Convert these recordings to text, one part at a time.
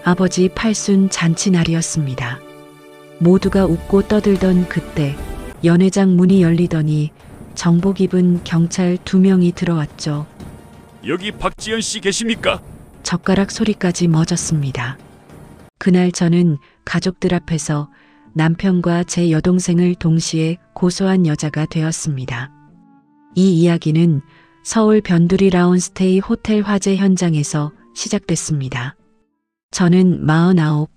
아버지 팔순 잔치날이었습니다. 모두가 웃고 떠들던 그때 연회장 문이 열리더니 정복 입은 경찰 2명이 들어왔죠. 여기 박지연 씨 계십니까? 젓가락 소리까지 멎었습니다. 그날 저는 가족들 앞에서 남편과 제 여동생을 동시에 고소한 여자가 되었습니다. 이 이야기는 서울 변두리 라운스테이 호텔 화재 현장에서 시작됐습니다. 저는 49,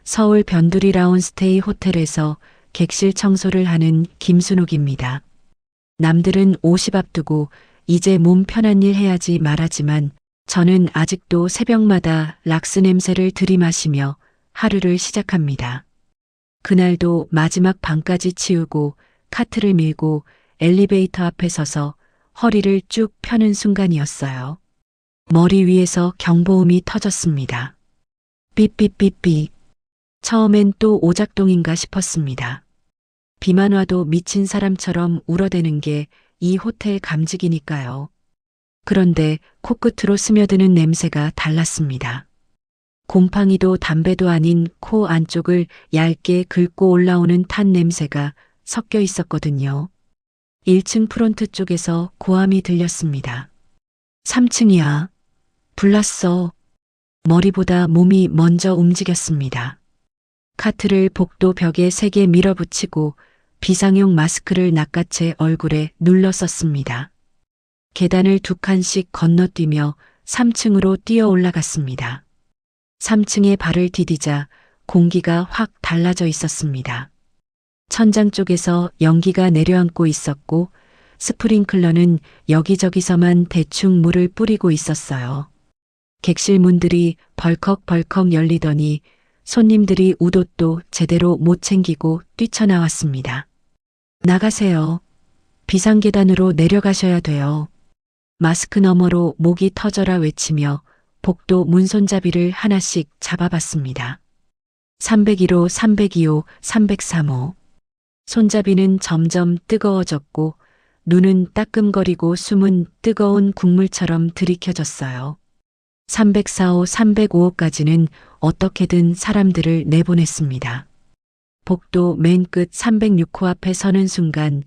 서울 변두리 라운스테이 호텔에서 객실 청소를 하는 김순옥입니다. 남들은 50 앞두고 이제 몸 편한 일 해야지 말하지만 저는 아직도 새벽마다 락스 냄새를 들이마시며 하루를 시작합니다. 그날도 마지막 방까지 치우고 카트를 밀고 엘리베이터 앞에 서서 허리를 쭉 펴는 순간이었어요. 머리 위에서 경보음이 터졌습니다. 삐삐삐삐. 처음엔 또 오작동인가 싶었습니다. 비만 와도 미친 사람처럼 울어대는 게 이 호텔 감직이니까요. 그런데 코끝으로 스며드는 냄새가 달랐습니다. 곰팡이도 담배도 아닌 코 안쪽을 얇게 긁고 올라오는 탄 냄새가 섞여 있었거든요. 1층 프론트 쪽에서 고함이 들렸습니다. 3층이야. 불났어. 머리보다 몸이 먼저 움직였습니다. 카트를 복도 벽에 세게 밀어붙이고 비상용 마스크를 낚아채 얼굴에 눌러 썼습니다. 계단을 2칸씩 건너뛰며 3층으로 뛰어 올라갔습니다. 3층에 발을 디디자 공기가 확 달라져 있었습니다. 천장 쪽에서 연기가 내려앉고 있었고 스프링클러는 여기저기서만 대충 물을 뿌리고 있었어요. 객실 문들이 벌컥벌컥 열리더니 손님들이 웃옷도 제대로 못 챙기고 뛰쳐나왔습니다. 나가세요. 비상계단으로 내려가셔야 돼요. 마스크 너머로 목이 터져라 외치며 복도 문손잡이를 하나씩 잡아봤습니다. 301호, 302호, 303호. 손잡이는 점점 뜨거워졌고 눈은 따끔거리고 숨은 뜨거운 국물처럼 들이켜졌어요. 304호, 305호까지는 어떻게든 사람들을 내보냈습니다. 복도 맨 끝 306호 앞에 서는 순간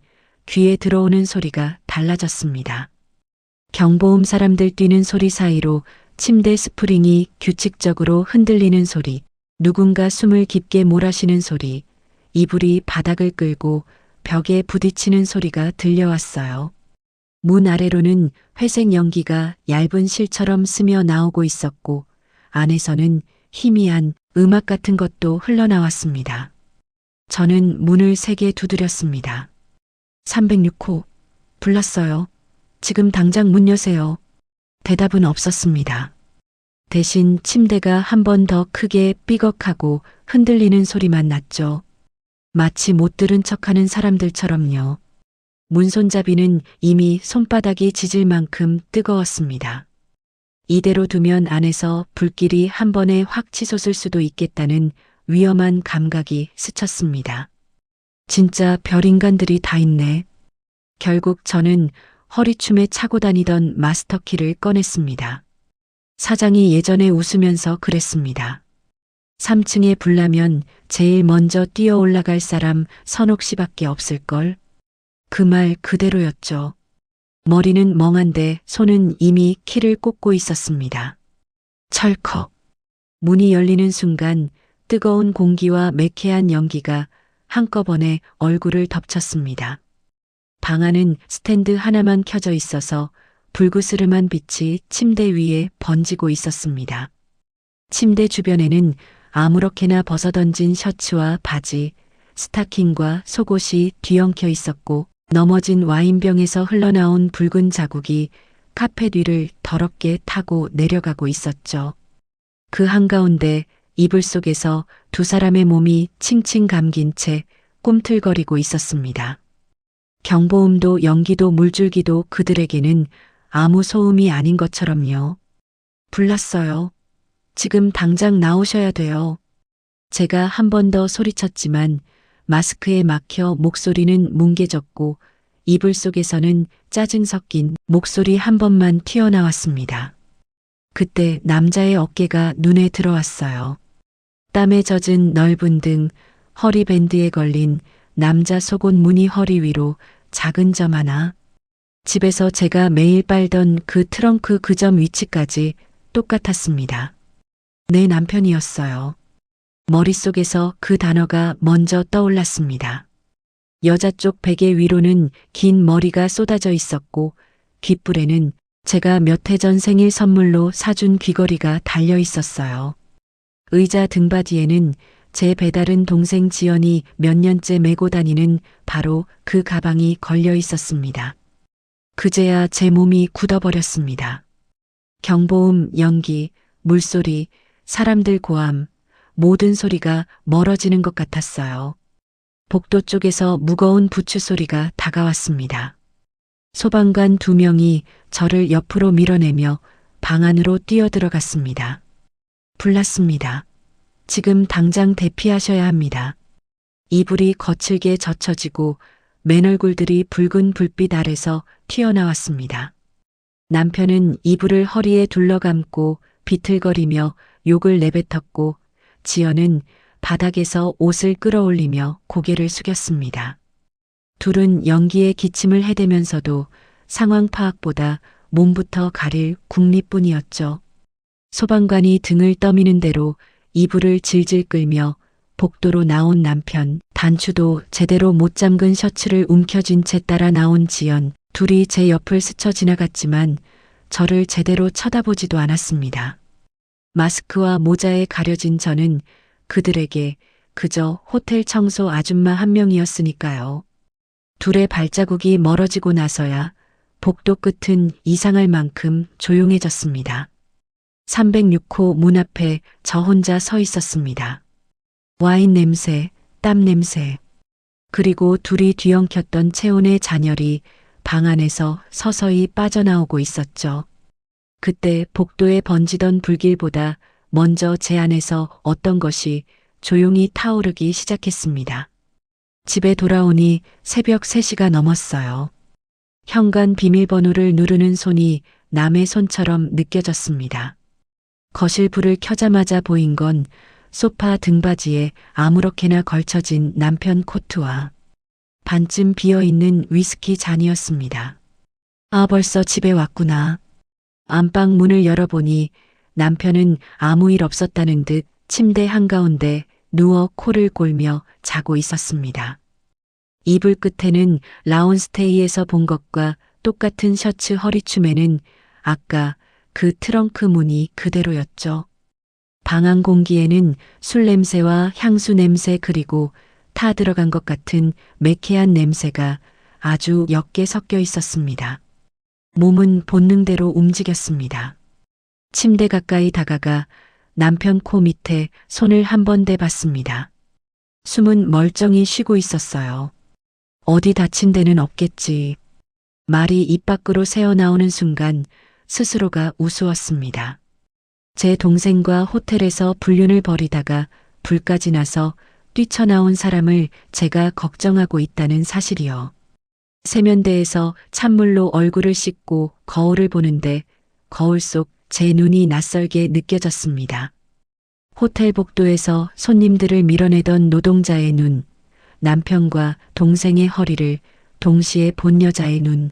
귀에 들어오는 소리가 달라졌습니다. 경보음 사람들 뛰는 소리 사이로 침대 스프링이 규칙적으로 흔들리는 소리, 누군가 숨을 깊게 몰아쉬는 소리, 이불이 바닥을 끌고 벽에 부딪히는 소리가 들려왔어요. 문 아래로는 회색 연기가 얇은 실처럼 스며 나오고 있었고 안에서는 희미한 음악 같은 것도 흘러나왔습니다. 저는 문을 세게 두드렸습니다. 306호, 불났어요. 지금 당장 문 여세요. 대답은 없었습니다. 대신 침대가 한 번 더 크게 삐걱하고 흔들리는 소리만 났죠. 마치 못 들은 척하는 사람들처럼요. 문손잡이는 이미 손바닥이 지질 만큼 뜨거웠습니다. 이대로 두면 안에서 불길이 한 번에 확 치솟을 수도 있겠다는 위험한 감각이 스쳤습니다. 진짜 별인간들이 다 있네. 결국 저는 허리춤에 차고 다니던 마스터키를 꺼냈습니다. 사장이 예전에 웃으면서 그랬습니다. 3층에 불나면 제일 먼저 뛰어 올라갈 사람 선옥 씨밖에 없을걸. 그 말 그대로였죠. 머리는 멍한데 손은 이미 키를 꽂고 있었습니다. 철컥. 문이 열리는 순간 뜨거운 공기와 매캐한 연기가 한꺼번에 얼굴을 덮쳤습니다. 방 안은 스탠드 하나만 켜져 있어서 불그스름한 빛이 침대 위에 번지고 있었습니다. 침대 주변에는 아무렇게나 벗어던진 셔츠와 바지, 스타킹과 속옷이 뒤엉켜 있었고 넘어진 와인병에서 흘러나온 붉은 자국이 카펫 위를 더럽게 타고 내려가고 있었죠. 그 한가운데 이불 속에서 2 사람의 몸이 칭칭 감긴 채 꿈틀거리고 있었습니다. 경보음도 연기도 물줄기도 그들에게는 아무 소음이 아닌 것처럼요. 불났어요. 지금 당장 나오셔야 돼요. 제가 한 번 더 소리쳤지만 마스크에 막혀 목소리는 뭉개졌고 이불 속에서는 짜증 섞인 목소리 한 번만 튀어나왔습니다. 그때 남자의 어깨가 눈에 들어왔어요. 땀에 젖은 넓은 등, 허리밴드에 걸린 남자 속옷 무늬 허리 위로 작은 점 하나. 집에서 제가 매일 빨던 그 트렁크 그 점 위치까지 똑같았습니다. 내 남편이었어요. 머릿속에서 그 단어가 먼저 떠올랐습니다. 여자 쪽 베개 위로는 긴 머리가 쏟아져 있었고 귓불에는 제가 몇 해 전 생일 선물로 사준 귀걸이가 달려 있었어요. 의자 등받이에는 제 배다른 동생 지연이 몇 년째 메고 다니는 바로 그 가방이 걸려 있었습니다. 그제야 제 몸이 굳어버렸습니다. 경보음, 연기, 물소리, 사람들 고함, 모든 소리가 멀어지는 것 같았어요. 복도 쪽에서 무거운 부추 소리가 다가왔습니다. 소방관 2명이 저를 옆으로 밀어내며 방 안으로 뛰어들어갔습니다. 불났습니다. 지금 당장 대피하셔야 합니다. 이불이 거칠게 젖혀지고 맨 얼굴들이 붉은 불빛 아래서 튀어나왔습니다. 남편은 이불을 허리에 둘러감고 비틀거리며 욕을 내뱉었고 지연은 바닥에서 옷을 끌어올리며 고개를 숙였습니다. 둘은 연기에 기침을 해대면서도 상황 파악보다 몸부터 가릴 국리뿐이었죠. 소방관이 등을 떠미는 대로 이불을 질질 끌며 복도로 나온 남편, 단추도 제대로 못 잠근 셔츠를 움켜쥔 채 따라 나온 지연, 둘이 제 옆을 스쳐 지나갔지만 저를 제대로 쳐다보지도 않았습니다. 마스크와 모자에 가려진 저는 그들에게 그저 호텔 청소 아줌마 한 명이었으니까요. 둘의 발자국이 멀어지고 나서야 복도 끝은 이상할 만큼 조용해졌습니다. 306호 문 앞에 저 혼자 서 있었습니다. 와인 냄새, 땀 냄새, 그리고 둘이 뒤엉켰던 체온의 잔열이 방 안에서 서서히 빠져나오고 있었죠. 그때 복도에 번지던 불길보다 먼저 제 안에서 어떤 것이 조용히 타오르기 시작했습니다. 집에 돌아오니 새벽 3시가 넘었어요. 현관 비밀번호를 누르는 손이 남의 손처럼 느껴졌습니다. 거실 불을 켜자마자 보인 건 소파 등받이에 아무렇게나 걸쳐진 남편 코트와 반쯤 비어있는 위스키 잔이었습니다. 아, 벌써 집에 왔구나. 안방 문을 열어보니 남편은 아무 일 없었다는 듯 침대 한가운데 누워 코를 골며 자고 있었습니다. 이불 끝에는 라운스테이에서 본 것과 똑같은 셔츠 허리춤에는 아까 그 트렁크 문이 그대로였죠. 방 안 공기에는 술 냄새와 향수 냄새 그리고 타 들어간 것 같은 매캐한 냄새가 아주 옅게 섞여 있었습니다. 몸은 본능대로 움직였습니다. 침대 가까이 다가가 남편 코 밑에 손을 한 번 대봤습니다. 숨은 멀쩡히 쉬고 있었어요. 어디 다친 데는 없겠지. 말이 입 밖으로 새어나오는 순간 스스로가 우스웠습니다. 제 동생과 호텔에서 불륜을 벌이다가 불까지 나서 뛰쳐나온 사람을 제가 걱정하고 있다는 사실이요. 세면대에서 찬물로 얼굴을 씻고 거울을 보는데 거울 속 제 눈이 낯설게 느껴졌습니다. 호텔 복도에서 손님들을 밀어내던 노동자의 눈, 남편과 동생의 허리를 동시에 본 여자의 눈,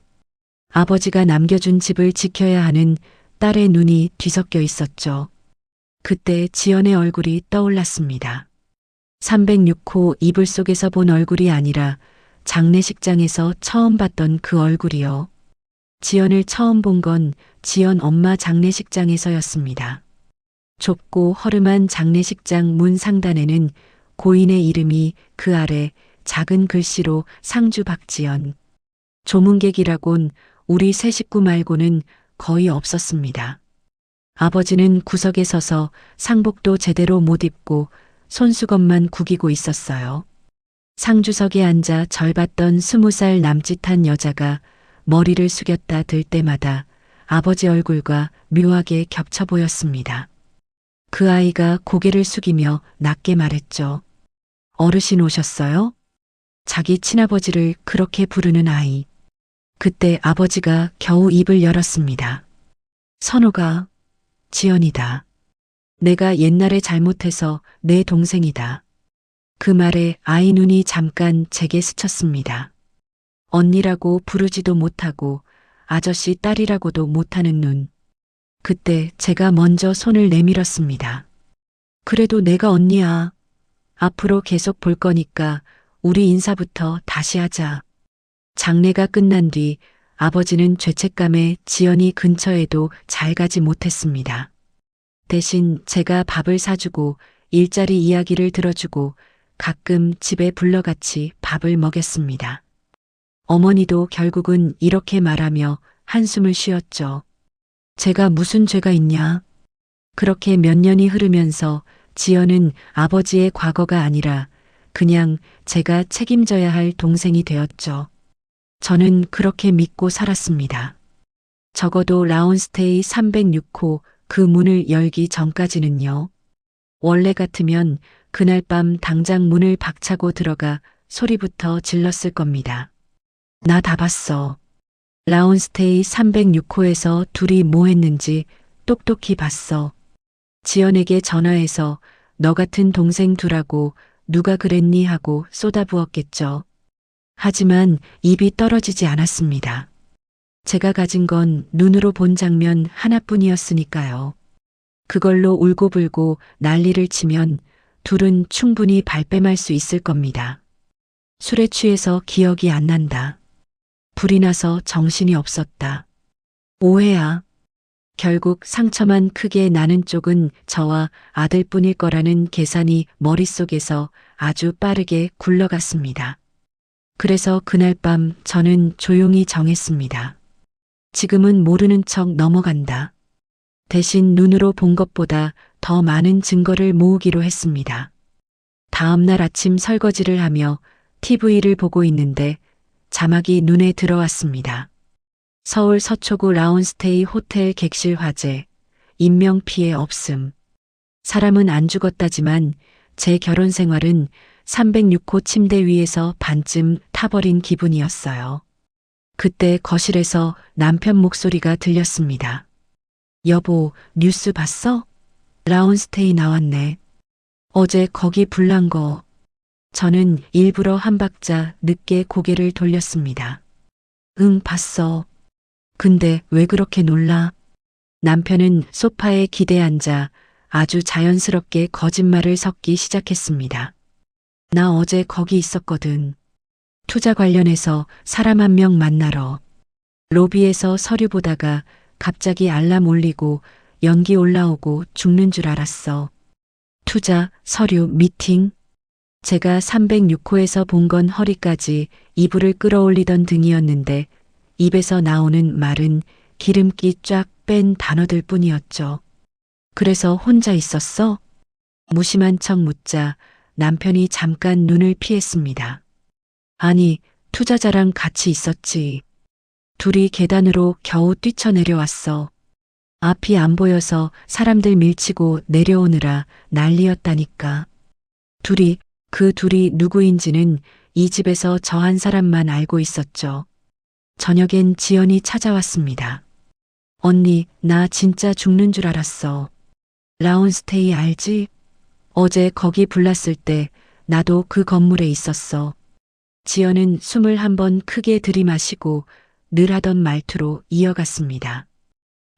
아버지가 남겨준 집을 지켜야 하는 딸의 눈이 뒤섞여 있었죠. 그때 지연의 얼굴이 떠올랐습니다. 306호 이불 속에서 본 얼굴이 아니라 장례식장에서 처음 봤던 그 얼굴이요. 지연을 처음 본 건 지연 엄마 장례식장에서였습니다. 좁고 허름한 장례식장 문 상단에는 고인의 이름이 그 아래 작은 글씨로 상주 박지연. 조문객이라곤 우리 세 식구 말고는 거의 없었습니다. 아버지는 구석에 서서 상복도 제대로 못 입고 손수건만 구기고 있었어요. 상주석에 앉아 절 봤던 20살 남짓한 여자가 머리를 숙였다 들 때마다 아버지 얼굴과 묘하게 겹쳐 보였습니다. 그 아이가 고개를 숙이며 낮게 말했죠. 어르신 오셨어요? 자기 친아버지를 그렇게 부르는 아이. 그때 아버지가 겨우 입을 열었습니다. 선호가 지연이다. 내가 옛날에 잘못해서 내 동생이다. 그 말에 아이 눈이 잠깐 제게 스쳤습니다. 언니라고 부르지도 못하고 아저씨 딸이라고도 못하는 눈. 그때 제가 먼저 손을 내밀었습니다. 그래도 내가 언니야. 앞으로 계속 볼 거니까 우리 인사부터 다시 하자. 장례가 끝난 뒤 아버지는 죄책감에 지연이 근처에도 잘 가지 못했습니다. 대신 제가 밥을 사주고 일자리 이야기를 들어주고 가끔 집에 불러 같이 밥을 먹였습니다. 어머니도 결국은 이렇게 말하며 한숨을 쉬었죠. 제가 무슨 죄가 있냐? 그렇게 몇 년이 흐르면서 지연은 아버지의 과거가 아니라 그냥 제가 책임져야 할 동생이 되었죠. 저는 그렇게 믿고 살았습니다. 적어도 라운스테이 306호 그 문을 열기 전까지는요. 원래 같으면 그날 밤 당장 문을 박차고 들어가 소리부터 질렀을 겁니다. 나 다 봤어. 라운스테이 306호에서 둘이 뭐 했는지 똑똑히 봤어. 지연에게 전화해서 너 같은 동생 두라고 누가 그랬니 하고 쏟아부었겠죠. 하지만 입이 떨어지지 않았습니다. 제가 가진 건 눈으로 본 장면 하나뿐이었으니까요. 그걸로 울고불고 난리를 치면 둘은 충분히 발뺌할 수 있을 겁니다. 술에 취해서 기억이 안 난다. 불이 나서 정신이 없었다. 오해야. 결국 상처만 크게 나는 쪽은 저와 아들뿐일 거라는 계산이 머릿속에서 아주 빠르게 굴러갔습니다. 그래서 그날 밤 저는 조용히 정했습니다. 지금은 모르는 척 넘어간다. 대신 눈으로 본 것보다 더 많은 증거를 모으기로 했습니다. 다음 날 아침 설거지를 하며 TV를 보고 있는데 자막이 눈에 들어왔습니다. 서울 서초구 라운스테이 호텔 객실 화재, 인명피해 없음. 사람은 안 죽었다지만 제 결혼 생활은 306호 침대 위에서 반쯤 타버린 기분이었어요. 그때 거실에서 남편 목소리가 들렸습니다. 여보, 뉴스 봤어? 라운스테이 나왔네. 어제 거기 불난 거. 저는 일부러 한 박자 늦게 고개를 돌렸습니다. 응, 봤어. 근데 왜 그렇게 놀라? 남편은 소파에 기대 앉아 아주 자연스럽게 거짓말을 섞기 시작했습니다. 나 어제 거기 있었거든. 투자 관련해서 사람 한 명 만나러. 로비에서 서류 보다가 갑자기 알람 울리고 연기 올라오고 죽는 줄 알았어. 투자, 서류, 미팅. 제가 306호에서 본 건 허리까지 이불을 끌어올리던 등이었는데 입에서 나오는 말은 기름기 쫙 뺀 단어들 뿐이었죠. 그래서 혼자 있었어? 무심한 척 묻자 남편이 잠깐 눈을 피했습니다. 아니, 투자자랑 같이 있었지. 둘이 계단으로 겨우 뛰쳐내려왔어. 앞이 안 보여서 사람들 밀치고 내려오느라 난리였다니까. 그 둘이 누구인지는 이 집에서 저 한 사람만 알고 있었죠. 저녁엔 지연이 찾아왔습니다. 언니, 나 진짜 죽는 줄 알았어. 라운스테이 알지? 어제 거기 불났을 때 나도 그 건물에 있었어. 지연은 숨을 한번 크게 들이마시고 늘 하던 말투로 이어갔습니다.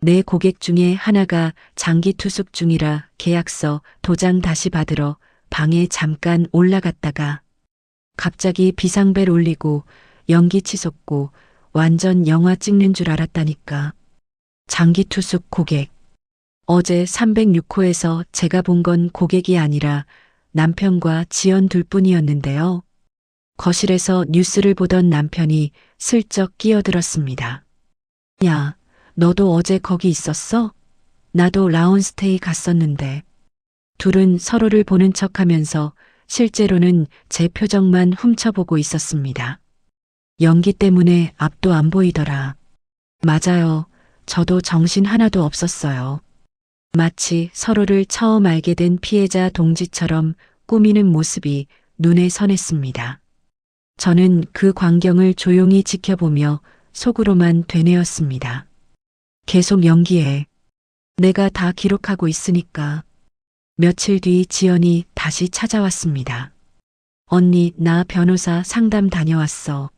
내 고객 중에 하나가 장기 투숙 중이라 계약서 도장 다시 받으러 방에 잠깐 올라갔다가 갑자기 비상벨 울리고 연기 치솟고 완전 영화 찍는 줄 알았다니까. 장기 투숙 고객. 어제 306호에서 제가 본 건 고객이 아니라 남편과 지연 둘뿐이었는데요. 거실에서 뉴스를 보던 남편이 슬쩍 끼어들었습니다. 야, 너도 어제 거기 있었어? 나도 라운스테이 갔었는데. 둘은 서로를 보는 척하면서 실제로는 제 표정만 훔쳐보고 있었습니다. 연기 때문에 앞도 안 보이더라. 맞아요. 저도 정신 하나도 없었어요. 마치 서로를 처음 알게 된 피해자 동지처럼 꾸미는 모습이 눈에 선했습니다. 저는 그 광경을 조용히 지켜보며 속으로만 되뇌었습니다. 계속 연기해. 내가 다 기록하고 있으니까. 며칠 뒤 지연이 다시 찾아왔습니다. 언니, 나 변호사 상담 다녀왔어.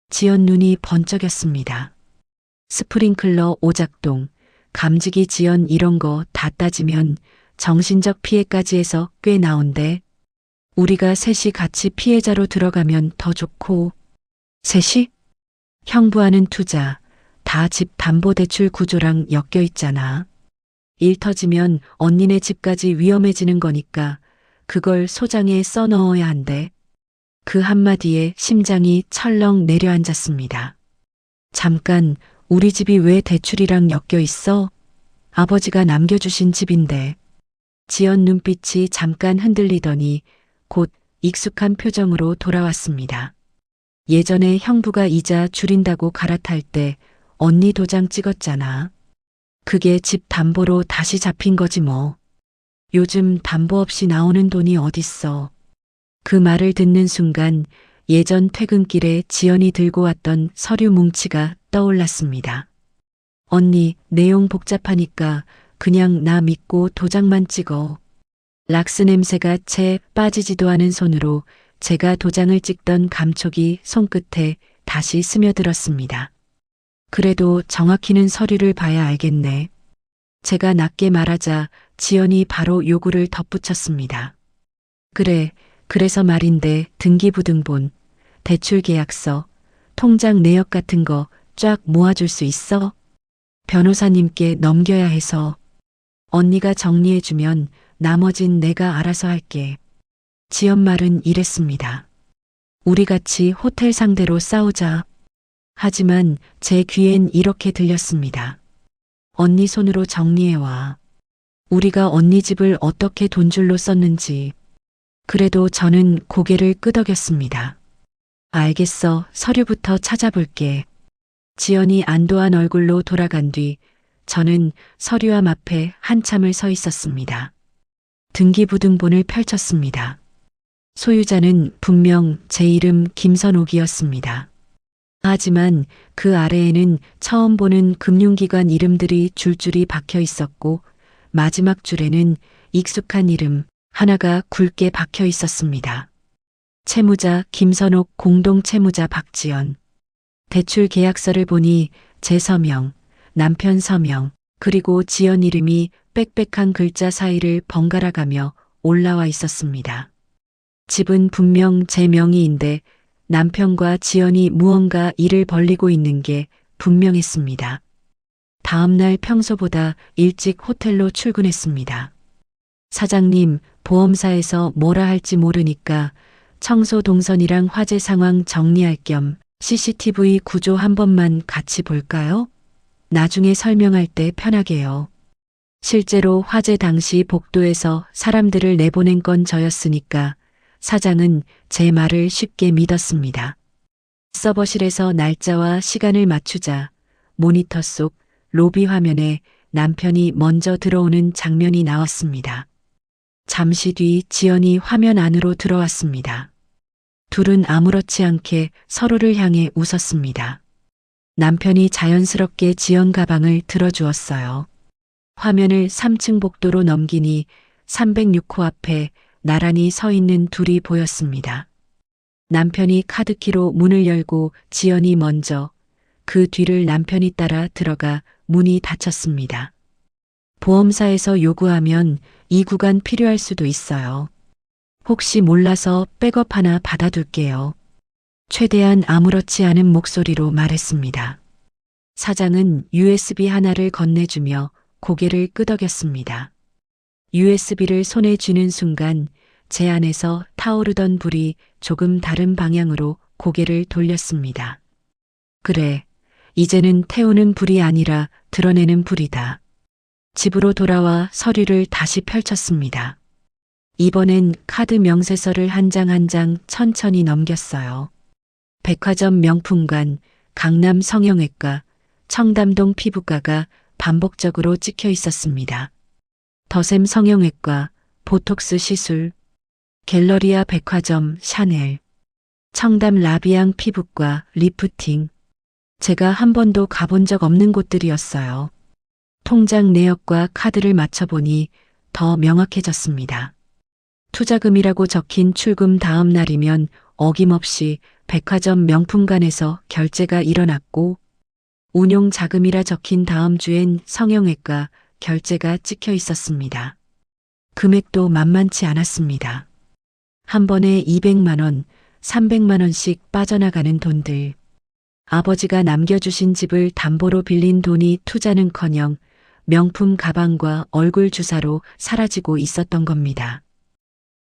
지연 눈이 번쩍였습니다. 스프링클러 오작동, 감지기 지연 이런 거 다 따지면 정신적 피해까지 해서 꽤 나온대. 우리가 셋이 같이 피해자로 들어가면 더 좋고. 셋이? 형부하는 투자, 다 집 담보대출 구조랑 엮여 있잖아. 일 터지면 언니네 집까지 위험해지는 거니까 그걸 소장에 써넣어야 한대. 그 한마디에 심장이 철렁 내려앉았습니다. 잠깐, 우리 집이 왜 대출이랑 엮여 있어? 아버지가 남겨주신 집인데. 지연 눈빛이 잠깐 흔들리더니 곧 익숙한 표정으로 돌아왔습니다. 예전에 형부가 이자 줄인다고 갈아탈 때 언니 도장 찍었잖아. 그게 집 담보로 다시 잡힌 거지 뭐. 요즘 담보 없이 나오는 돈이 어딨어. 그 말을 듣는 순간 예전 퇴근길에 지연이 들고 왔던 서류 뭉치가 떠올랐습니다. 언니, 내용 복잡하니까 그냥 나 믿고 도장만 찍어. 락스 냄새가 채 빠지지도 않은 손으로 제가 도장을 찍던 감촉이 손끝에 다시 스며들었습니다. 그래도 정확히는 서류를 봐야 알겠네. 제가 낮게 말하자 지연이 바로 요구를 덧붙였습니다. 그래, 그래서 말인데 등기부등본, 대출계약서, 통장 내역 같은 거 쫙 모아줄 수 있어? 변호사님께 넘겨야 해서. 언니가 정리해주면 나머진 내가 알아서 할게. 지연 말은 이랬습니다. 우리 같이 호텔 상대로 싸우자. 하지만 제 귀엔 이렇게 들렸습니다. 언니 손으로 정리해와. 우리가 언니 집을 어떻게 돈줄로 썼는지. 그래도 저는 고개를 끄덕였습니다. 알겠어, 서류부터 찾아볼게. 지연이 안도한 얼굴로 돌아간 뒤 저는 서류함 앞에 한참을 서 있었습니다. 등기부등본을 펼쳤습니다. 소유자는 분명 제 이름 김선옥이었습니다. 하지만 그 아래에는 처음 보는 금융기관 이름들이 줄줄이 박혀 있었고 마지막 줄에는 익숙한 이름 하나가 굵게 박혀 있었습니다. 채무자 김선옥, 공동채무자 박지연. 대출 계약서를 보니 제 서명, 남편 서명, 그리고 지연 이름이 빽빽한 글자 사이를 번갈아가며 올라와 있었습니다. 집은 분명 제 명의인데 남편과 지연이 무언가 일을 벌리고 있는 게 분명했습니다. 다음 날 평소보다 일찍 호텔로 출근했습니다. 사장님, 보험사에서 뭐라 할지 모르니까 청소 동선이랑 화재 상황 정리할 겸 CCTV 구조 한 번만 같이 볼까요? 나중에 설명할 때 편하게요. 실제로 화재 당시 복도에서 사람들을 내보낸 건 저였으니까 사장은 제 말을 쉽게 믿었습니다. 서버실에서 날짜와 시간을 맞추자 모니터 속 로비 화면에 남편이 먼저 들어오는 장면이 나왔습니다. 잠시 뒤 지연이 화면 안으로 들어왔습니다. 둘은 아무렇지 않게 서로를 향해 웃었습니다. 남편이 자연스럽게 지연 가방을 들어주었어요. 화면을 3층 복도로 넘기니 306호 앞에 나란히 서 있는 둘이 보였습니다. 남편이 카드키로 문을 열고 지연이 먼저, 그 뒤를 남편이 따라 들어가 문이 닫혔습니다. 보험사에서 요구하면 이 구간 필요할 수도 있어요. 혹시 몰라서 백업 하나 받아둘게요. 최대한 아무렇지 않은 목소리로 말했습니다. 사장은 USB 하나를 건네주며 고개를 끄덕였습니다. USB를 손에 쥐는 순간 제 안에서 타오르던 불이 조금 다른 방향으로 고개를 돌렸습니다. 그래, 이제는 태우는 불이 아니라 드러내는 불이다. 집으로 돌아와 서류를 다시 펼쳤습니다. 이번엔 카드 명세서를 한 장 한 장 천천히 넘겼어요. 백화점 명품관, 강남 성형외과, 청담동 피부과가 반복적으로 찍혀 있었습니다. 더샘 성형외과, 보톡스 시술, 갤러리아 백화점, 샤넬, 청담 라비앙 피부과, 리프팅. 제가 한 번도 가본 적 없는 곳들이었어요. 통장 내역과 카드를 맞춰보니 더 명확해졌습니다. 투자금이라고 적힌 출금 다음 날이면 어김없이 백화점 명품관에서 결제가 일어났고, 운용 자금이라 적힌 다음 주엔 성형외과 결제가 찍혀 있었습니다. 금액도 만만치 않았습니다. 한 번에 200만 원, 300만 원씩 빠져나가는 돈들. 아버지가 남겨주신 집을 담보로 빌린 돈이 투자는커녕 명품 가방과 얼굴 주사로 사라지고 있었던 겁니다.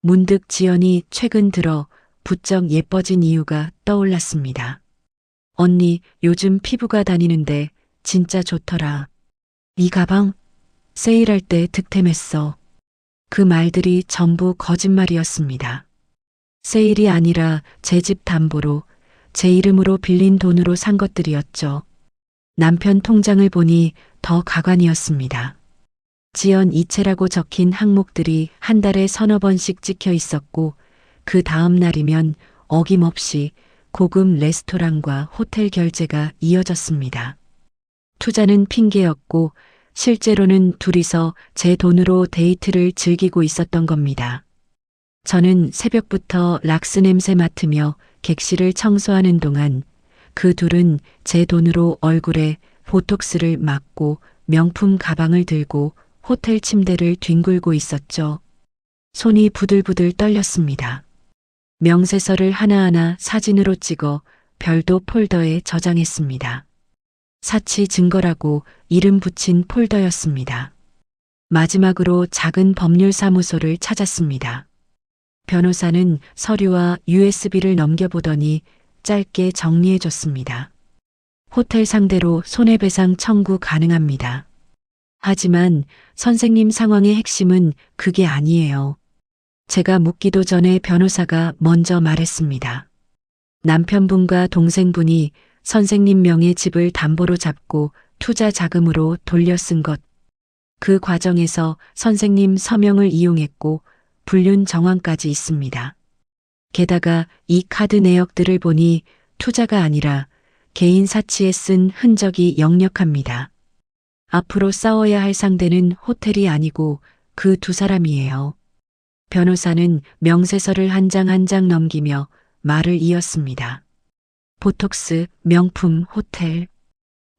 문득 지연이 최근 들어 부쩍 예뻐진 이유가 떠올랐습니다. 언니, 요즘 피부가 다니는데 진짜 좋더라. 이 가방 세일할 때 득템했어. 그 말들이 전부 거짓말이었습니다. 세일이 아니라 제 집 담보로 제 이름으로 빌린 돈으로 산 것들이었죠. 남편 통장을 보니 더 가관이었습니다. 지연 이체라고 적힌 항목들이 한 달에 서너 번씩 찍혀 있었고, 그 다음 날이면 어김없이 고급 레스토랑과 호텔 결제가 이어졌습니다. 투자는 핑계였고 실제로는 둘이서 제 돈으로 데이트를 즐기고 있었던 겁니다. 저는 새벽부터 락스 냄새 맡으며 객실을 청소하는 동안 그 둘은 제 돈으로 얼굴에 보톡스를 맞고 명품 가방을 들고 호텔 침대를 뒹굴고 있었죠. 손이 부들부들 떨렸습니다. 명세서를 하나하나 사진으로 찍어 별도 폴더에 저장했습니다. 사치 증거라고 이름 붙인 폴더였습니다. 마지막으로 작은 법률사무소를 찾았습니다. 변호사는 서류와 USB를 넘겨보더니 짧게 정리해줬습니다. 호텔 상대로 손해배상 청구 가능합니다. 하지만 선생님 상황의 핵심은 그게 아니에요. 제가 묻기도 전에 변호사가 먼저 말했습니다. 남편분과 동생분이 선생님 명의 집을 담보로 잡고 투자 자금으로 돌려 쓴 것. 그 과정에서 선생님 서명을 이용했고 불륜 정황까지 있습니다. 게다가 이 카드 내역들을 보니 투자가 아니라 개인 사치에 쓴 흔적이 역력합니다. 앞으로 싸워야 할 상대는 호텔이 아니고 그 두 사람이에요. 변호사는 명세서를 한 장 한 장 넘기며 말을 이었습니다. 보톡스, 명품, 호텔.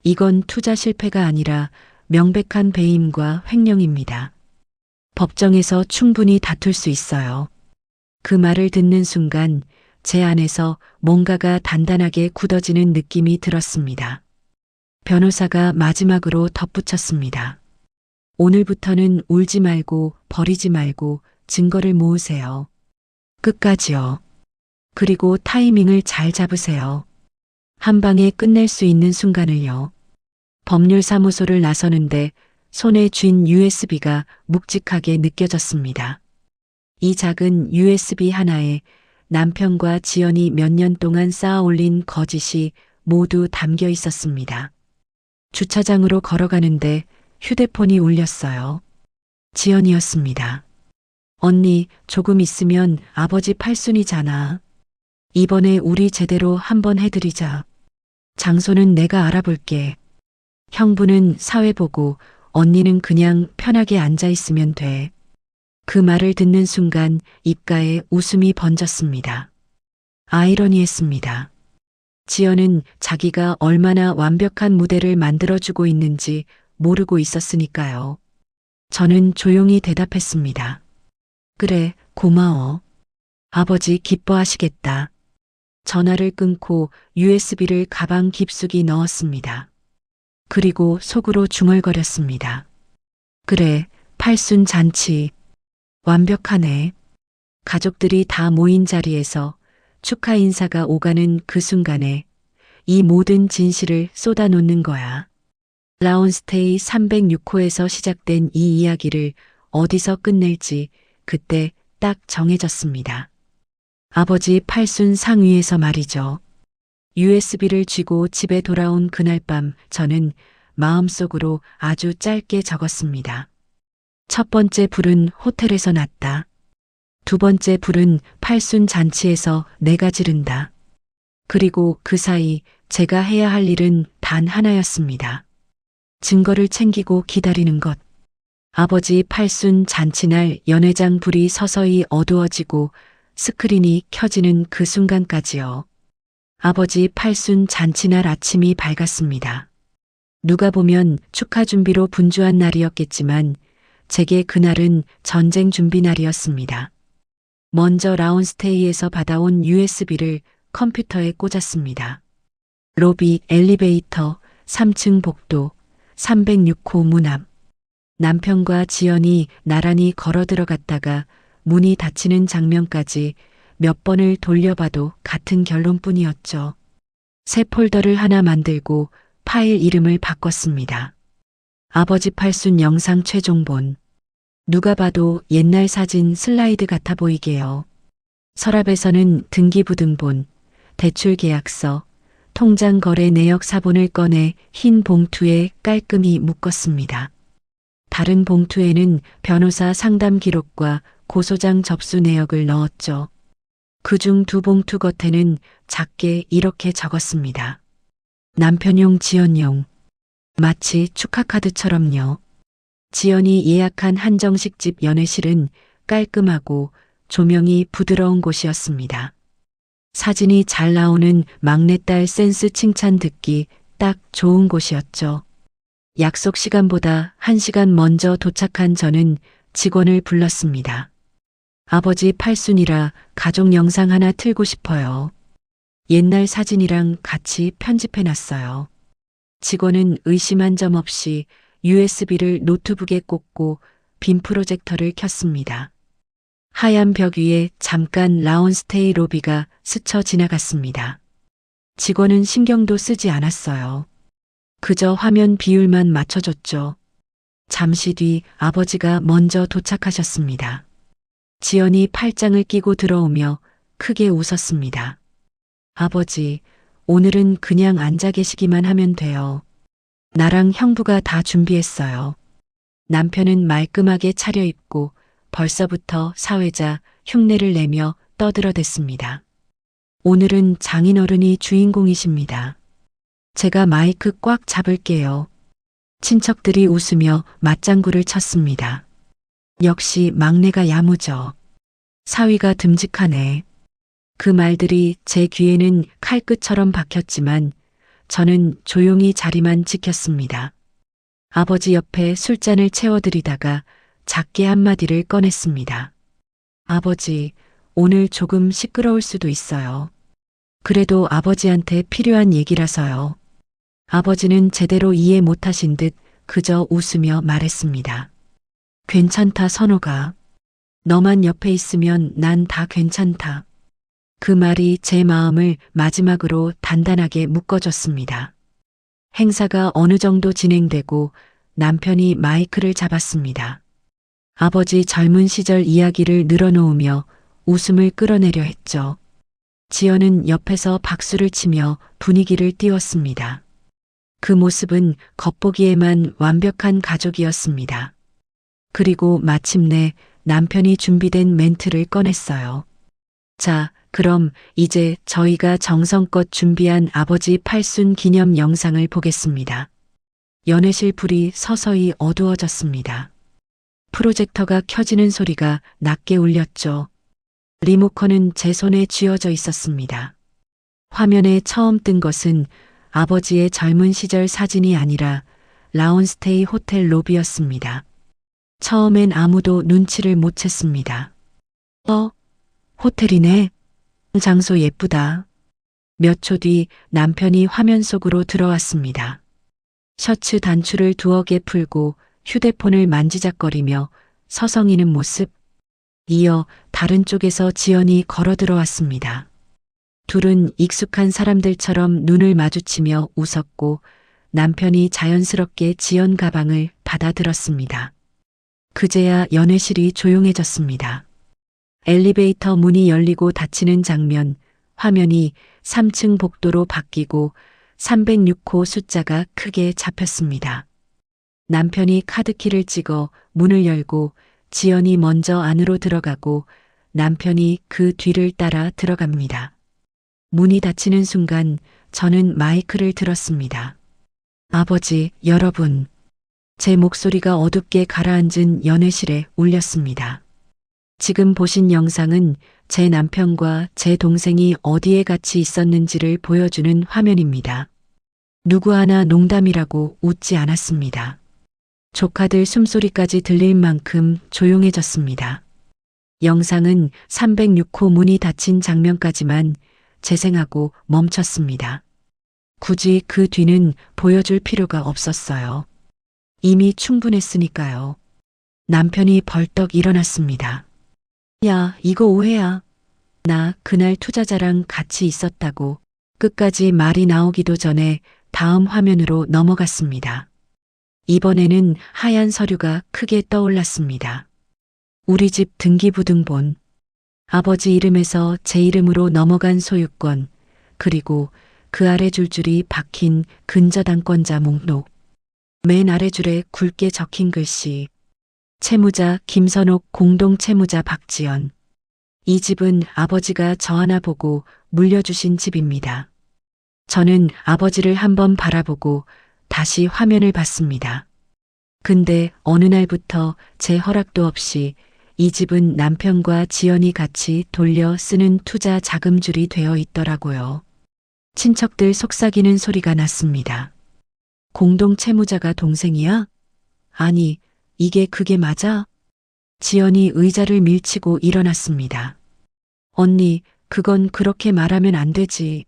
이건 투자 실패가 아니라 명백한 배임과 횡령입니다. 법정에서 충분히 다툴 수 있어요. 그 말을 듣는 순간 제 안에서 뭔가가 단단하게 굳어지는 느낌이 들었습니다. 변호사가 마지막으로 덧붙였습니다. 오늘부터는 울지 말고 버리지 말고 증거를 모으세요. 끝까지요. 그리고 타이밍을 잘 잡으세요. 한 방에 끝낼 수 있는 순간을요. 법률사무소를 나서는데 손에 쥔 USB가 묵직하게 느껴졌습니다. 이 작은 USB 하나에 남편과 지연이 몇 년 동안 쌓아 올린 거짓이 모두 담겨 있었습니다. 주차장으로 걸어가는데 휴대폰이 울렸어요. 지연이었습니다. 언니, 조금 있으면 아버지 팔순이잖아. 이번에 우리 제대로 한번 해드리자. 장소는 내가 알아볼게. 형부는 사회 보고 언니는 그냥 편하게 앉아있으면 돼. 그 말을 듣는 순간 입가에 웃음이 번졌습니다. 아이러니했습니다. 지연은 자기가 얼마나 완벽한 무대를 만들어주고 있는지 모르고 있었으니까요. 저는 조용히 대답했습니다. 그래, 고마워. 아버지 기뻐하시겠다. 전화를 끊고 USB를 가방 깊숙이 넣었습니다. 그리고 속으로 중얼거렸습니다. 그래, 팔순 잔치. 완벽하네. 가족들이 다 모인 자리에서 축하 인사가 오가는 그 순간에 이 모든 진실을 쏟아놓는 거야. 라온스테이 306호에서 시작된 이 이야기를 어디서 끝낼지 그때 딱 정해졌습니다. 아버지 팔순 상위에서 말이죠. USB를 쥐고 집에 돌아온 그날 밤 저는 마음속으로 아주 짧게 적었습니다. 첫 번째 불은 호텔에서 났다. 두 번째 불은 팔순 잔치에서 내가 지른다. 그리고 그 사이 제가 해야 할 일은 단 하나였습니다. 증거를 챙기고 기다리는 것. 아버지 팔순 잔치날 연회장 불이 서서히 어두워지고 스크린이 켜지는 그 순간까지요. 아버지 팔순 잔치날 아침이 밝았습니다. 누가 보면 축하 준비로 분주한 날이었겠지만 제게 그날은 전쟁 준비 날이었습니다. 먼저 라운스테이에서 받아온 USB를 컴퓨터에 꽂았습니다. 로비, 엘리베이터, 3층 복도, 306호 문 앞. 남편과 지연이 나란히 걸어 들어갔다가 문이 닫히는 장면까지 몇 번을 돌려봐도 같은 결론뿐이었죠. 새 폴더를 하나 만들고 파일 이름을 바꿨습니다. 아버지 팔순 영상 최종본. 누가 봐도 옛날 사진 슬라이드 같아 보이게요. 서랍에서는 등기부등본, 대출계약서, 통장 거래 내역 사본을 꺼내 흰 봉투에 깔끔히 묶었습니다. 다른 봉투에는 변호사 상담 기록과 고소장 접수 내역을 넣었죠. 그중 두 봉투 겉에는 작게 이렇게 적었습니다. 남편용 지연용. 마치 축하카드처럼요. 지연이 예약한 한정식집 연회실은 깔끔하고 조명이 부드러운 곳이었습니다. 사진이 잘 나오는 막내딸 센스 칭찬 듣기 딱 좋은 곳이었죠. 약속 시간보다 1시간 먼저 도착한 저는 직원을 불렀습니다. 아버지 팔순이라 가족 영상 하나 틀고 싶어요. 옛날 사진이랑 같이 편집해놨어요. 직원은 의심한 점 없이 USB를 노트북에 꽂고 빔 프로젝터를 켰습니다. 하얀 벽 위에 잠깐 라운스테이 로비가 스쳐 지나갔습니다. 직원은 신경도 쓰지 않았어요. 그저 화면 비율만 맞춰줬죠. 잠시 뒤 아버지가 먼저 도착하셨습니다. 지연이 팔짱을 끼고 들어오며 크게 웃었습니다. 아버지, 오늘은 그냥 앉아 계시기만 하면 돼요. 나랑 형부가 다 준비했어요. 남편은 말끔하게 차려입고 벌써부터 사회자 흉내를 내며 떠들어댔습니다. 오늘은 장인어른이 주인공이십니다. 제가 마이크 꽉 잡을게요. 친척들이 웃으며 맞장구를 쳤습니다. 역시 막내가 야무져. 사위가 듬직하네. 그 말들이 제 귀에는 칼끝처럼 박혔지만 저는 조용히 자리만 지켰습니다. 아버지 옆에 술잔을 채워드리다가 작게 한마디를 꺼냈습니다. 아버지, 오늘 조금 시끄러울 수도 있어요. 그래도 아버지한테 필요한 얘기라서요. 아버지는 제대로 이해 못하신 듯 그저 웃으며 말했습니다. 괜찮다, 선호가. 너만 옆에 있으면 난 다 괜찮다. 그 말이 제 마음을 마지막으로 단단하게 묶어줬습니다. 행사가 어느 정도 진행되고 남편이 마이크를 잡았습니다. 아버지 젊은 시절 이야기를 늘어놓으며 웃음을 끌어내려 했죠. 지연은 옆에서 박수를 치며 분위기를 띄웠습니다. 그 모습은 겉보기에만 완벽한 가족이었습니다. 그리고 마침내 남편이 준비된 멘트를 꺼냈어요. 자, 그럼 이제 저희가 정성껏 준비한 아버지 팔순 기념 영상을 보겠습니다. 연회실 불이 서서히 어두워졌습니다. 프로젝터가 켜지는 소리가 낮게 울렸죠. 리모컨은 제 손에 쥐어져 있었습니다. 화면에 처음 뜬 것은 아버지의 젊은 시절 사진이 아니라 라운스테이 호텔 로비였습니다. 처음엔 아무도 눈치를 못 챘습니다. 호텔이네. 장소 예쁘다. 몇 초 뒤 남편이 화면 속으로 들어왔습니다. 셔츠 단추를 두어 개 풀고 휴대폰을 만지작거리며 서성이는 모습. 이어 다른 쪽에서 지연이 걸어 들어왔습니다. 둘은 익숙한 사람들처럼 눈을 마주치며 웃었고 남편이 자연스럽게 지연 가방을 받아들었습니다. 그제야 연회실이 조용해졌습니다. 엘리베이터 문이 열리고 닫히는 장면, 화면이 3층 복도로 바뀌고 306호 숫자가 크게 잡혔습니다. 남편이 카드키를 찍어 문을 열고 지연이 먼저 안으로 들어가고 남편이 그 뒤를 따라 들어갑니다. 문이 닫히는 순간 저는 마이크를 들었습니다. 아버지, 여러분. 제 목소리가 어둡게 가라앉은 연회실에 울렸습니다. 지금 보신 영상은 제 남편과 제 동생이 어디에 같이 있었는지를 보여주는 화면입니다. 누구 하나 농담이라고 웃지 않았습니다. 조카들 숨소리까지 들릴 만큼 조용해졌습니다. 영상은 306호 문이 닫힌 장면까지만 재생하고 멈췄습니다. 굳이 그 뒤는 보여줄 필요가 없었어요. 이미 충분했으니까요. 남편이 벌떡 일어났습니다. 야, 이거 오해야. 나 그날 투자자랑 같이 있었다고. 끝까지 말이 나오기도 전에 다음 화면으로 넘어갔습니다. 이번에는 하얀 서류가 크게 떠올랐습니다. 우리 집 등기부등본, 아버지 이름에서 제 이름으로 넘어간 소유권, 그리고 그 아래 줄줄이 박힌 근저당권자 목록. 맨 아래 줄에 굵게 적힌 글씨. 채무자 김선옥, 공동 채무자 박지연. 이 집은 아버지가 저 하나 보고 물려주신 집입니다. 저는 아버지를 한번 바라보고 다시 화면을 봤습니다. 근데 어느 날부터 제 허락도 없이 이 집은 남편과 지연이 같이 돌려 쓰는 투자 자금줄이 되어 있더라고요. 친척들 속삭이는 소리가 났습니다. 공동 채무자가 동생이야? 아니, 이게 그게 맞아? 지연이 의자를 밀치고 일어났습니다. 언니, 그건 그렇게 말하면 안 되지.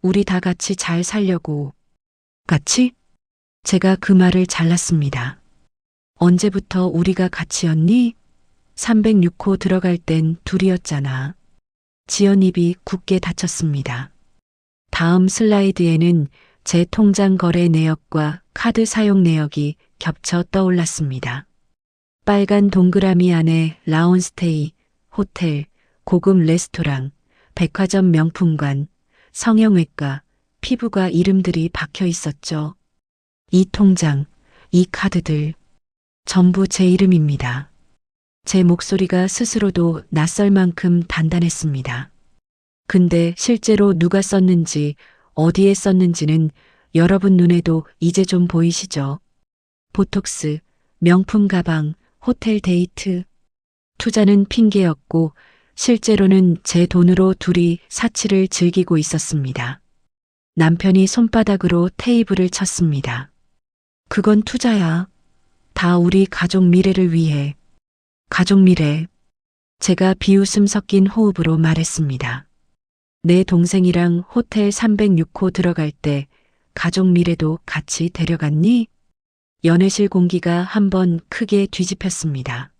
우리 다 같이 잘 살려고. 같이? 제가 그 말을 잘랐습니다. 언제부터 우리가 같이였니? 306호 들어갈 땐 둘이었잖아. 지연 입이 굳게 닫혔습니다. 다음 슬라이드에는 제 통장 거래 내역과 카드 사용 내역이 겹쳐 떠올랐습니다. 빨간 동그라미 안에 라운스테이, 호텔, 고급 레스토랑, 백화점 명품관, 성형외과, 피부과 이름들이 박혀 있었죠. 이 통장, 이 카드들, 전부 제 이름입니다. 제 목소리가 스스로도 낯설 만큼 단단했습니다. 근데 실제로 누가 썼는지, 어디에 썼는지는 여러분 눈에도 이제 좀 보이시죠? 보톡스, 명품 가방, 호텔 데이트. 투자는 핑계였고 실제로는 제 돈으로 둘이 사치를 즐기고 있었습니다. 남편이 손바닥으로 테이블을 쳤습니다. 그건 투자야. 다 우리 가족 미래를 위해. 가족 미래. 제가 비웃음 섞인 호흡으로 말했습니다. 내 동생이랑 호텔 306호 들어갈 때 가족 미래도 같이 데려갔니? 연회실 공기가 한번 크게 뒤집혔습니다.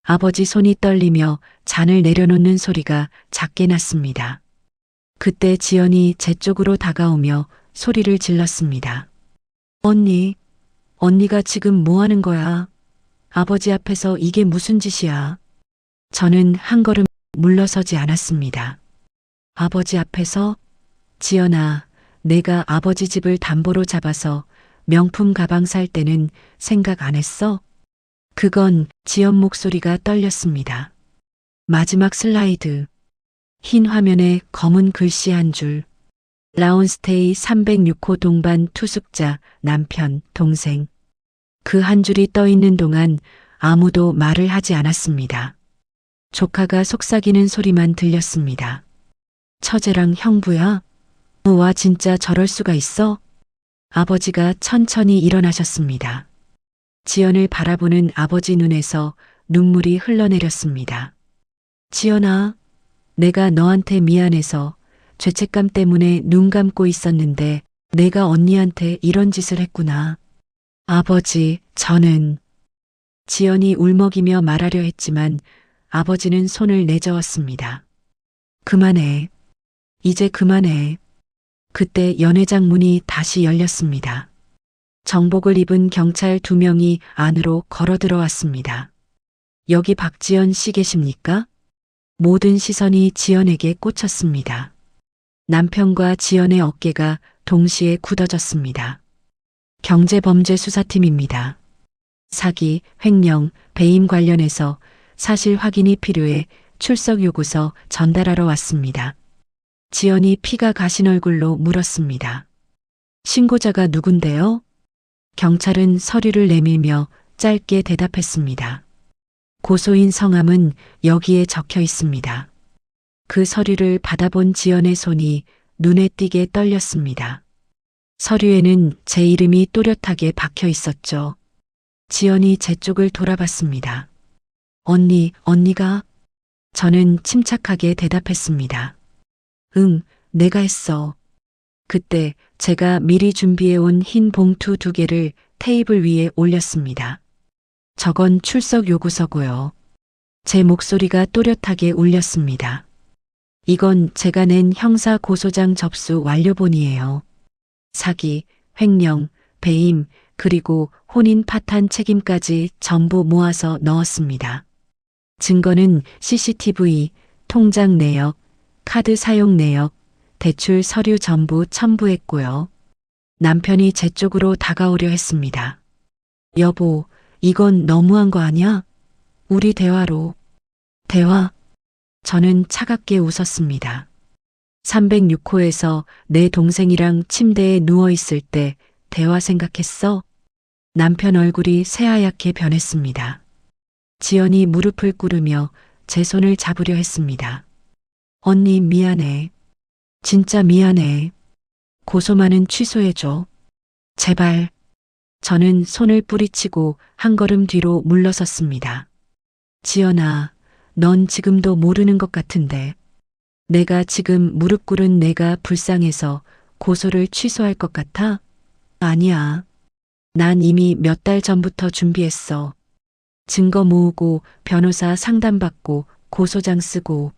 아버지 손이 떨리며 잔을 내려놓는 소리가 작게 났습니다. 그때 지연이 제 쪽으로 다가오며 소리를 질렀습니다. 언니, 언니가 지금 뭐 하는 거야? 아버지 앞에서 이게 무슨 짓이야? 저는 한 걸음 물러서지 않았습니다. 아버지 앞에서? 지연아, 내가 아버지 집을 담보로 잡아서 명품 가방 살 때는 생각 안 했어? 그건 지연 목소리가 떨렸습니다. 마지막 슬라이드. 흰 화면에 검은 글씨 한 줄. 라운스테이 306호 동반 투숙자, 남편, 동생. 그 한 줄이 떠 있는 동안 아무도 말을 하지 않았습니다. 조카가 속삭이는 소리만 들렸습니다. 처제랑 형부야? 와, 진짜 저럴 수가 있어? 아버지가 천천히 일어나셨습니다. 지연을 바라보는 아버지 눈에서 눈물이 흘러내렸습니다. 지연아, 내가 너한테 미안해서 죄책감 때문에 눈 감고 있었는데 내가 언니한테 이런 짓을 했구나. 아버지, 저는... 지연이 울먹이며 말하려 했지만 아버지는 손을 내저었습니다. 그만해. 이제 그만해. 그때 연회장 문이 다시 열렸습니다. 정복을 입은 경찰 2명이 안으로 걸어 들어왔습니다. 여기 박지연 씨 계십니까? 모든 시선이 지연에게 꽂혔습니다. 남편과 지연의 어깨가 동시에 굳어졌습니다. 경제범죄수사팀입니다. 사기, 횡령, 배임 관련해서 사실 확인이 필요해 출석 요구서 전달하러 왔습니다. 지연이 피가 가신 얼굴로 물었습니다. 신고자가 누군데요? 경찰은 서류를 내밀며 짧게 대답했습니다. 고소인 성함은 여기에 적혀 있습니다. 그 서류를 받아본 지연의 손이 눈에 띄게 떨렸습니다. 서류에는 제 이름이 또렷하게 박혀 있었죠. 지연이 제 쪽을 돌아봤습니다. 언니가? 저는 침착하게 대답했습니다. 응, 내가 했어. 그때 제가 미리 준비해온 흰 봉투 2개를 테이블 위에 올렸습니다. 저건 출석 요구서고요. 제 목소리가 또렷하게 울렸습니다. 이건 제가 낸 형사 고소장 접수 완료본이에요. 사기, 횡령, 배임, 그리고 혼인 파탄 책임까지 전부 모아서 넣었습니다. 증거는 CCTV, 통장 내역, 카드 사용 내역, 대출 서류 전부 첨부했고요. 남편이 제 쪽으로 다가오려 했습니다. 여보, 이건 너무한 거 아니야? 우리 대화로. 대화? 저는 차갑게 웃었습니다. 306호에서 내 동생이랑 침대에 누워 있을 때 대화 생각했어? 남편 얼굴이 새하얗게 변했습니다. 지연이 무릎을 꿇으며 제 손을 잡으려 했습니다. 언니 미안해. 진짜 미안해. 고소만은 취소해줘. 제발. 저는 손을 뿌리치고 한 걸음 뒤로 물러섰습니다. 지연아, 넌 지금도 모르는 것 같은데. 내가 지금 무릎 꿇은 내가 불쌍해서 고소를 취소할 것 같아? 아니야. 난 이미 몇 달 전부터 준비했어. 증거 모으고 변호사 상담받고 고소장 쓰고.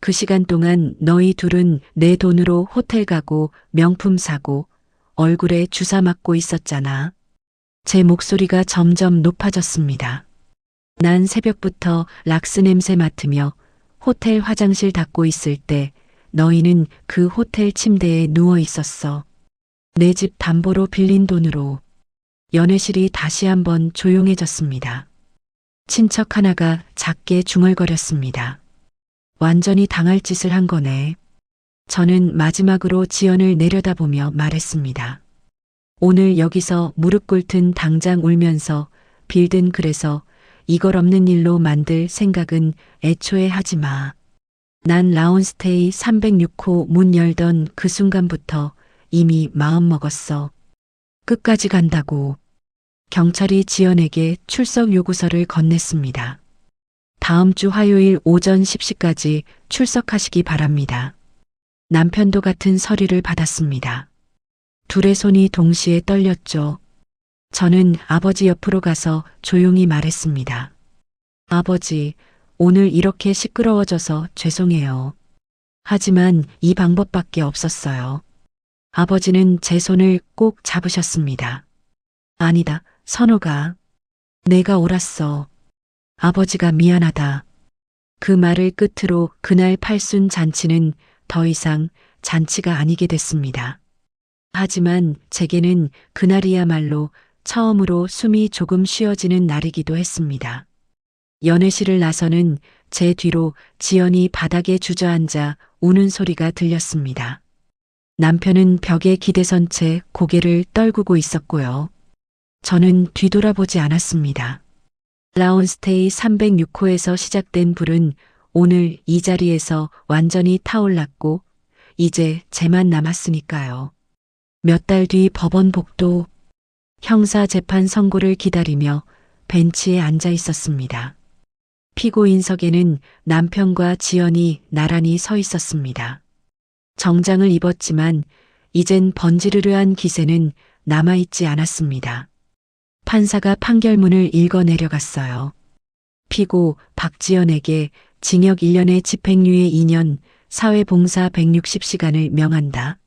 그 시간 동안 너희 둘은 내 돈으로 호텔 가고 명품 사고 얼굴에 주사 맞고 있었잖아. 제 목소리가 점점 높아졌습니다. 난 새벽부터 락스 냄새 맡으며 호텔 화장실 닦고 있을 때 너희는 그 호텔 침대에 누워 있었어. 내 집 담보로 빌린 돈으로. 연애실이 다시 한번 조용해졌습니다. 친척 하나가 작게 중얼거렸습니다. 완전히 당할 짓을 한 거네. 저는 마지막으로 지연을 내려다보며 말했습니다. 오늘 여기서 무릎 꿇든 당장 울면서 빌든 그래서 이걸 없는 일로 만들 생각은 애초에 하지 마. 난 라운스테이 306호 문 열던 그 순간부터 이미 마음 먹었어. 끝까지 간다고. 경찰이 지연에게 출석 요구서를 건넸습니다. 다음 주 화요일 오전 10시까지 출석하시기 바랍니다. 남편도 같은 서류를 받았습니다. 둘의 손이 동시에 떨렸죠. 저는 아버지 옆으로 가서 조용히 말했습니다. 아버지, 오늘 이렇게 시끄러워져서 죄송해요. 하지만 이 방법밖에 없었어요. 아버지는 제 손을 꼭 잡으셨습니다. 아니다, 선호가. 내가 옳았어. 아버지가 미안하다. 그 말을 끝으로 그날 팔순 잔치는 더 이상 잔치가 아니게 됐습니다. 하지만 제게는 그날이야말로 처음으로 숨이 조금 쉬어지는 날이기도 했습니다. 연애실을 나서는 제 뒤로 지연이 바닥에 주저앉아 우는 소리가 들렸습니다. 남편은 벽에 기대선 채 고개를 떨구고 있었고요. 저는 뒤돌아보지 않았습니다. 라운스테이 306호에서 시작된 불은 오늘 이 자리에서 완전히 타올랐고 이제 쟤만 남았으니까요. 몇 달 뒤 법원 복도. 형사 재판 선고를 기다리며 벤치에 앉아 있었습니다. 피고인석에는 남편과 지연이 나란히 서 있었습니다. 정장을 입었지만 이젠 번지르르한 기세는 남아있지 않았습니다. 판사가 판결문을 읽어 내려갔어요. 피고 박지연에게 징역 1년에 집행유예 2년, 사회봉사 160시간을 명한다.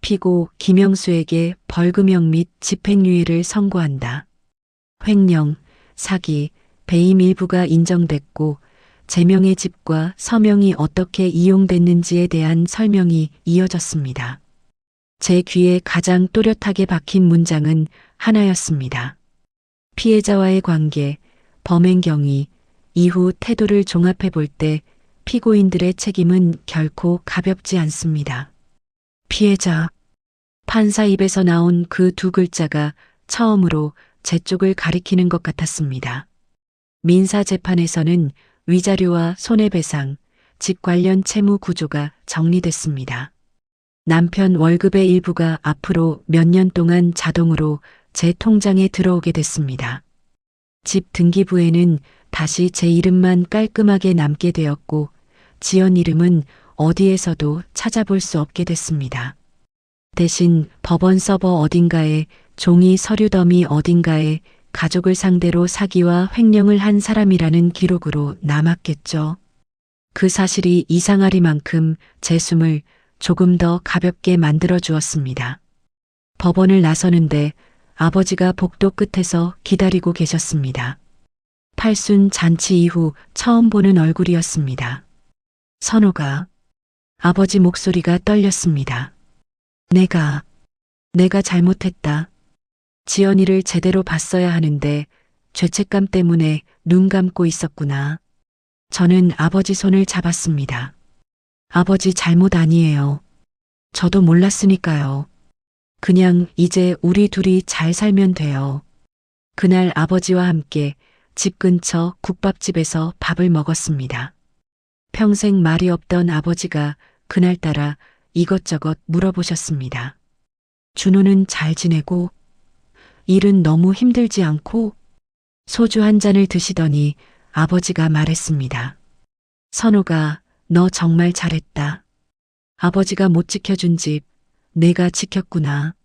피고 김영수에게 벌금형 및 집행유예를 선고한다. 횡령, 사기, 배임 일부가 인정됐고 제명의 집과 서명이 어떻게 이용됐는지에 대한 설명이 이어졌습니다. 제 귀에 가장 또렷하게 박힌 문장은 하나였습니다. 피해자와의 관계, 범행 경위, 이후 태도를 종합해 볼 때 피고인들의 책임은 결코 가볍지 않습니다. 피해자. 판사 입에서 나온 그 두 글자가 처음으로 제 쪽을 가리키는 것 같았습니다. 민사 재판에서는 위자료와 손해배상, 집 관련 채무 구조가 정리됐습니다. 남편 월급의 일부가 앞으로 몇 년 동안 자동으로 제 통장에 들어오게 됐습니다. 집 등기부에는 다시 제 이름만 깔끔하게 남게 되었고 지연 이름은 어디에서도 찾아볼 수 없게 됐습니다. 대신 법원 서버 어딘가에 종이 서류 더미 어딘가에 가족을 상대로 사기와 횡령을 한 사람이라는 기록으로 남았겠죠. 그 사실이 이상하리만큼 제 숨을 조금 더 가볍게 만들어 주었습니다. 법원을 나서는데 아버지가 복도 끝에서 기다리고 계셨습니다. 팔순 잔치 이후 처음 보는 얼굴이었습니다. 선호가. 아버지 목소리가 떨렸습니다. 내가 잘못했다. 지연이를 제대로 봤어야 하는데 죄책감 때문에 눈 감고 있었구나. 저는 아버지 손을 잡았습니다. 아버지 잘못 아니에요. 저도 몰랐으니까요. 그냥 이제 우리 둘이 잘 살면 돼요. 그날 아버지와 함께 집 근처 국밥집에서 밥을 먹었습니다. 평생 말이 없던 아버지가 그날따라 이것저것 물어보셨습니다. 준호는 잘 지내고 일은 너무 힘들지 않고 소주 한 잔을 드시더니 아버지가 말했습니다. 선호가 너 정말 잘했다. 아버지가 못 지켜준 집 내가 지켰구나.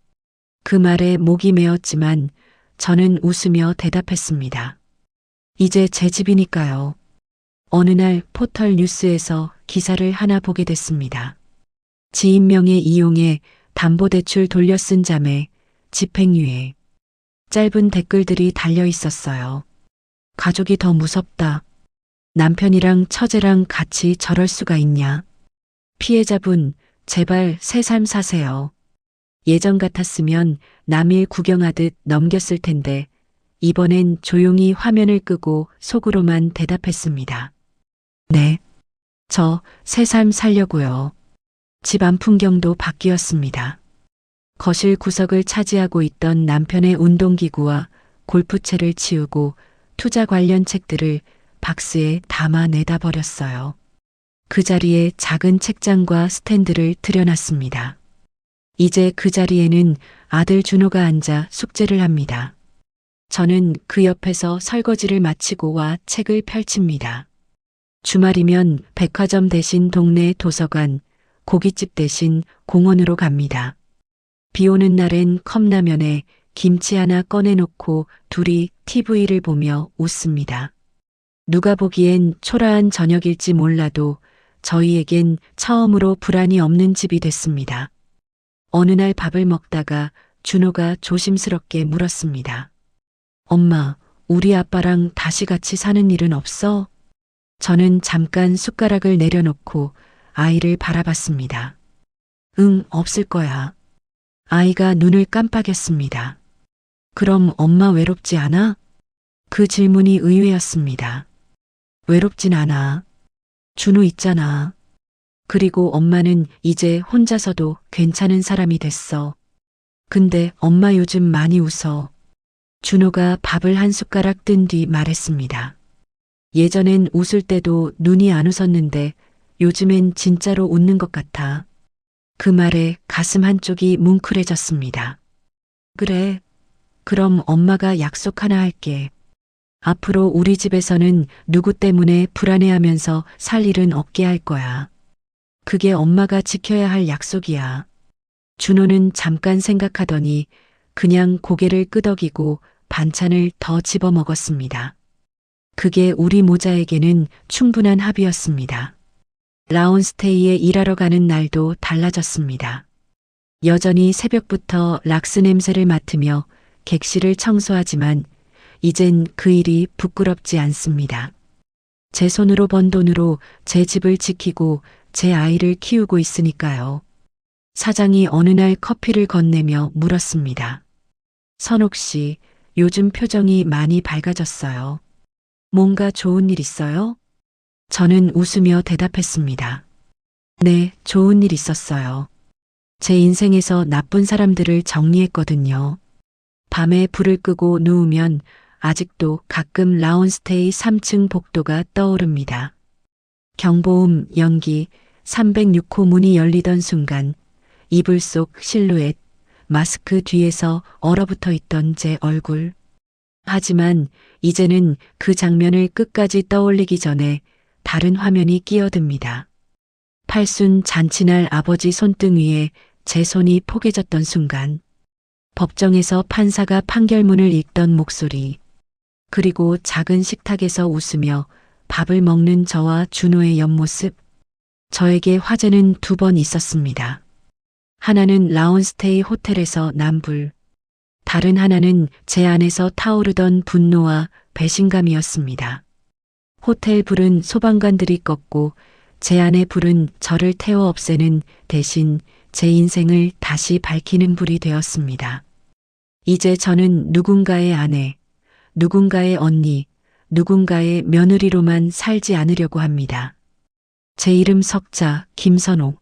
그 말에 목이 메었지만 저는 웃으며 대답했습니다. 이제 제 집이니까요. 어느 날 포털 뉴스에서 기사를 하나 보게 됐습니다. 지인 명의 이용해 담보대출 돌려 쓴 자매 집행유예. 짧은 댓글들이 달려 있었어요. 가족이 더 무섭다. 남편이랑 처제랑 같이 저럴 수가 있냐. 피해자분 제발 새 삶 사세요. 예전 같았으면 남일 구경하듯 넘겼을 텐데 이번엔 조용히 화면을 끄고 속으로만 대답했습니다. 네. 저 새 삶 살려고요. 집 안 풍경도 바뀌었습니다. 거실 구석을 차지하고 있던 남편의 운동기구와 골프채를 치우고 투자 관련 책들을 박스에 담아 내다 버렸어요. 그 자리에 작은 책장과 스탠드를 들여놨습니다. 이제 그 자리에는 아들 준호가 앉아 숙제를 합니다. 저는 그 옆에서 설거지를 마치고 와 책을 펼칩니다. 주말이면 백화점 대신 동네 도서관, 고깃집 대신 공원으로 갑니다. 비 오는 날엔 컵라면에 김치 하나 꺼내놓고 둘이 TV를 보며 웃습니다. 누가 보기엔 초라한 저녁일지 몰라도 저희에겐 처음으로 불안이 없는 집이 됐습니다. 어느 날 밥을 먹다가 준호가 조심스럽게 물었습니다. 엄마, 우리 아빠랑 다시 같이 사는 일은 없어? 저는 잠깐 숟가락을 내려놓고 아이를 바라봤습니다. 응, 없을 거야. 아이가 눈을 깜빡였습니다. 그럼 엄마 외롭지 않아? 그 질문이 의외였습니다. 외롭진 않아. 준호 있잖아. 그리고 엄마는 이제 혼자서도 괜찮은 사람이 됐어. 근데 엄마 요즘 많이 웃어. 준호가 밥을 한 숟가락 뜬 뒤 말했습니다. 예전엔 웃을 때도 눈이 안 웃었는데 요즘엔 진짜로 웃는 것 같아. 그 말에 가슴 한쪽이 뭉클해졌습니다. 그래. 그럼 엄마가 약속 하나 할게. 앞으로 우리 집에서는 누구 때문에 불안해하면서 살 일은 없게 할 거야. 그게 엄마가 지켜야 할 약속이야. 준호는 잠깐 생각하더니 그냥 고개를 끄덕이고 반찬을 더 집어 먹었습니다. 그게 우리 모자에게는 충분한 합의였습니다. 라온스테이에 일하러 가는 날도 달라졌습니다. 여전히 새벽부터 락스 냄새를 맡으며 객실을 청소하지만 이젠 그 일이 부끄럽지 않습니다. 제 손으로 번 돈으로 제 집을 지키고 제 아이를 키우고 있으니까요. 사장이 어느 날 커피를 건네며 물었습니다. 선옥 씨, 요즘 표정이 많이 밝아졌어요. 뭔가 좋은 일 있어요? 저는 웃으며 대답했습니다. 네, 좋은 일 있었어요. 제 인생에서 나쁜 사람들을 정리했거든요. 밤에 불을 끄고 누우면 아직도 가끔 라온스테이 3층 복도가 떠오릅니다. 경보음, 연기, 306호 문이 열리던 순간 이불 속 실루엣, 마스크 뒤에서 얼어붙어 있던 제 얼굴. 하지만 이제는 그 장면을 끝까지 떠올리기 전에 다른 화면이 끼어듭니다. 팔순 잔치날 아버지 손등 위에 제 손이 포개졌던 순간, 법정에서 판사가 판결문을 읽던 목소리, 그리고 작은 식탁에서 웃으며 밥을 먹는 저와 준호의 옆모습. 저에게 화제는 두 번 있었습니다. 하나는 라온스테이 호텔에서 난 불, 다른 하나는 제 안에서 타오르던 분노와 배신감이었습니다. 호텔 불은 소방관들이 껐고 제 안의 불은 저를 태워 없애는 대신 제 인생을 다시 밝히는 불이 되었습니다. 이제 저는 누군가의 아내, 누군가의 언니, 누군가의 며느리로만 살지 않으려고 합니다. 제 이름 석자 김선옥.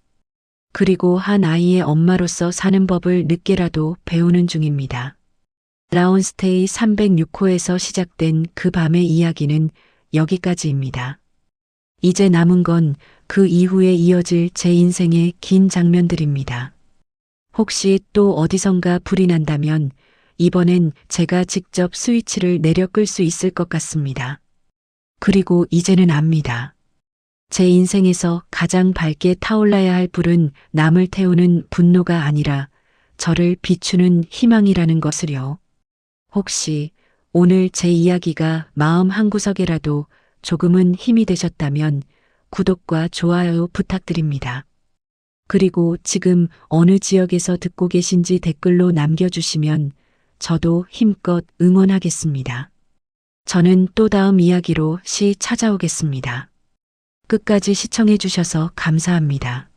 그리고 한 아이의 엄마로서 사는 법을 늦게라도 배우는 중입니다. 라온스테이 306호에서 시작된 그 밤의 이야기는 여기까지입니다. 이제 남은 건 그 이후에 이어질 제 인생의 긴 장면들입니다. 혹시 또 어디선가 불이 난다면 이번엔 제가 직접 스위치를 내려 끌 수 있을 것 같습니다. 그리고 이제는 압니다. 제 인생에서 가장 밝게 타올라야 할 불은 남을 태우는 분노가 아니라 저를 비추는 희망이라는 것을요. 혹시 오늘 제 이야기가 마음 한구석에라도 조금은 힘이 되셨다면 구독과 좋아요 부탁드립니다. 그리고 지금 어느 지역에서 듣고 계신지 댓글로 남겨주시면 저도 힘껏 응원하겠습니다. 저는 또 다음 이야기로 찾아오겠습니다. 끝까지 시청해 주셔서 감사합니다.